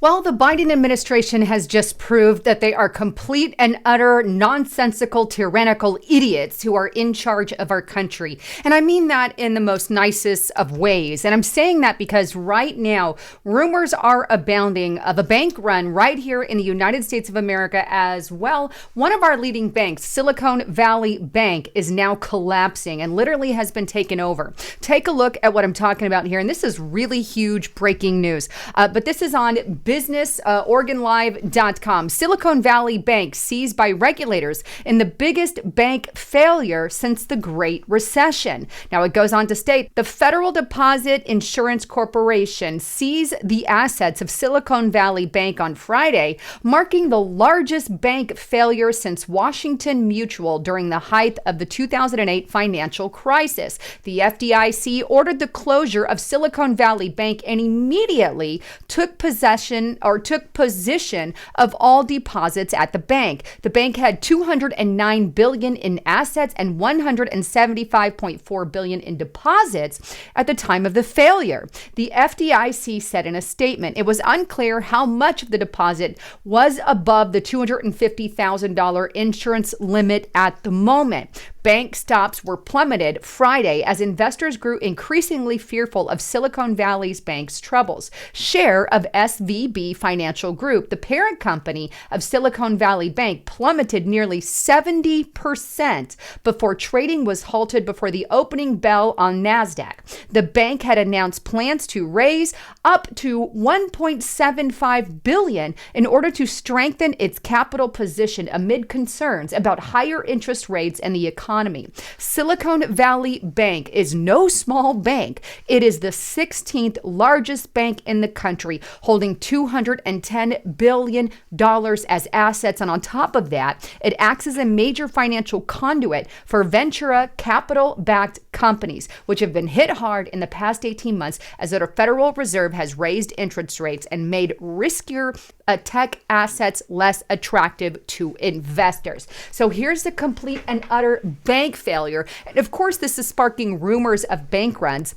Well, the Biden administration has just proved that they are complete and utter nonsensical, tyrannical idiots who are in charge of our country. And I mean that in the most nicest of ways. And I'm saying that because right now, rumors are abounding of a bank run right here in the United States of America as well. One of our leading banks, Silicon Valley Bank, is now collapsing and literally has been taken over. Take a look at what I'm talking about here. And this is really huge breaking news. But this is on OregonLive.com. Silicon Valley Bank seized by regulators in the biggest bank failure since the Great Recession. Now it goes on to state the Federal Deposit Insurance Corporation seized the assets of Silicon Valley Bank on Friday, marking the largest bank failure since Washington Mutual during the height of the 2008 financial crisis. The FDIC ordered the closure of Silicon Valley Bank and immediately took position of all deposits at the bank. The bank had $209 billion in assets and $175.4 billion in deposits at the time of the failure. The FDIC said in a statement it was unclear how much of the deposit was above the $250,000 insurance limit at the moment. Bank stocks were plummeted Friday as investors grew increasingly fearful of Silicon Valley Bank's troubles. Share of SVB Financial Group, the parent company of Silicon Valley Bank, plummeted nearly 70% before trading was halted before the opening bell on NASDAQ. The bank had announced plans to raise up to $1.75 billion in order to strengthen its capital position amid concerns about higher interest rates and the economy. Silicon Valley Bank is no small bank. It is the 16th largest bank in the country, holding $210 billion as assets. And on top of that, it acts as a major financial conduit for venture capital-backed companies, which have been hit hard in the past 18 months as the Federal Reserve has raised interest rates and made riskier tech assets less attractive to investors. So here's the complete and utter bank failure. And of course, this is sparking rumors of bank runs.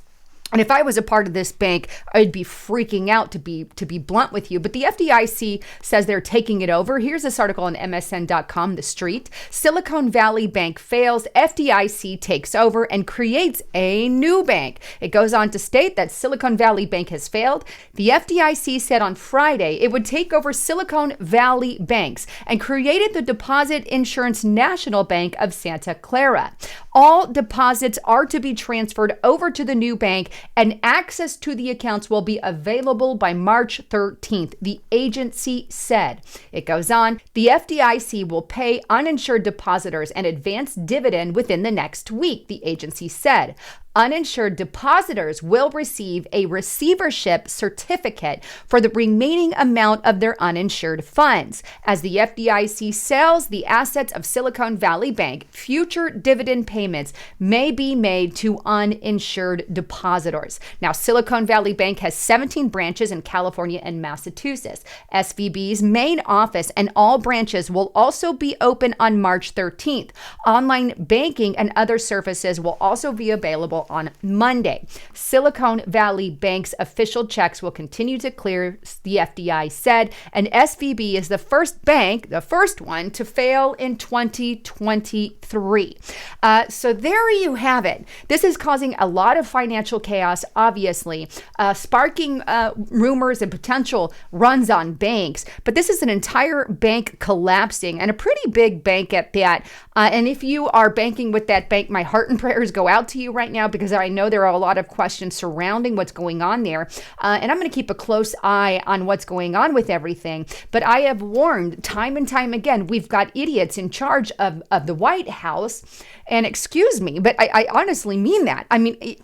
And if I was a part of this bank, I'd be freaking out, to be blunt with you. But the FDIC says they're taking it over. Here's this article on MSN.com, The Street. Silicon Valley Bank fails, FDIC takes over and creates a new bank. It goes on to state that Silicon Valley Bank has failed. The FDIC said on Friday it would take over Silicon Valley banks and created the Deposit Insurance National Bank of Santa Clara. All deposits are to be transferred over to the new bank, and access to the accounts will be available by March 13th, the agency said. It goes on, the FDIC will pay uninsured depositors an advanced dividend within the next week, the agency said. Uninsured depositors will receive a receivership certificate for the remaining amount of their uninsured funds. As the FDIC sells the assets of Silicon Valley Bank, future dividend payments may be made to uninsured depositors. Now, Silicon Valley Bank has 17 branches in California and Massachusetts. SVB's main office and all branches will also be open on March 13th. Online banking and other services will also be available on Monday. Silicon Valley Bank's official checks will continue to clear, the FDIC said, and SVB is the first bank, the first one, to fail in 2023. So there you have it. This is causing a lot of financial chaos, obviously, sparking rumors and potential runs on banks. But this is an entire bank collapsing, and a pretty big bank at that. And if you are banking with that bank, my heart and prayers go out to you right now, because I know there are a lot of questions surrounding what's going on there. And I'm going to keep a close eye on what's going on with everything. But I have warned time and time again, we've got idiots in charge of the White House. And excuse me, but I honestly mean that. I mean,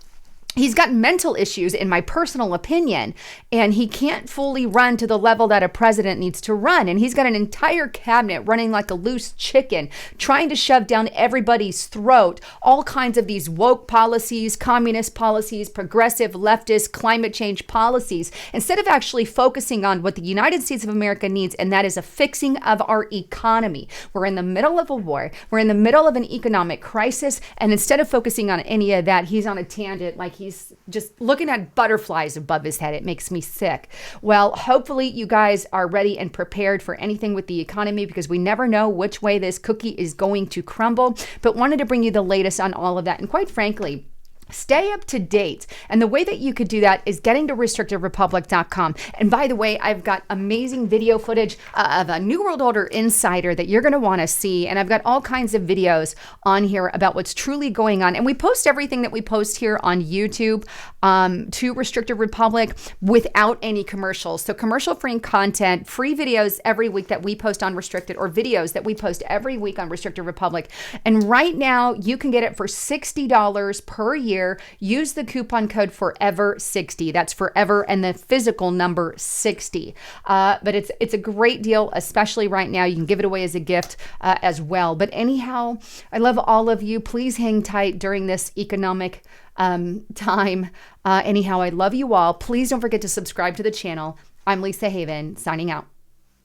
he's got mental issues, in my personal opinion, and he can't fully run to the level that a president needs to run. And he's got an entire cabinet running like a loose chicken, trying to shove down everybody's throat all kinds of these woke policies, communist policies, progressive, leftist, climate change policies, instead of actually focusing on what the United States of America needs, and that is a fixing of our economy. We're in the middle of a war. We're in the middle of an economic crisis, and instead of focusing on any of that, he's on a tangent like He's just looking at butterflies above his head. It makes me sick. Well, hopefully you guys are ready and prepared for anything with the economy, because we never know which way this cookie is going to crumble. But wanted to bring you the latest on all of that. And quite frankly, stay up to date. And the way that you could do that is getting to restrictedrepublic.com. And by the way, I've got amazing video footage of a New World Order insider that you're going to want to see. And I've got all kinds of videos on here about what's truly going on. And we post everything that we post here on YouTube to Restricted Republic without any commercials. So commercial-free content, free videos every week that we post on Restricted, or videos that we post every week on Restricted Republic. And right now you can get it for $60 per year. Use the coupon code FOREVER60. That's forever and the physical number 60. But it's a great deal, especially right now. You can give it away as a gift as well. But anyhow, I love all of you. Please hang tight during this economic time. Anyhow, I love you all. Please don't forget to subscribe to the channel. I'm Lisa Haven, signing out.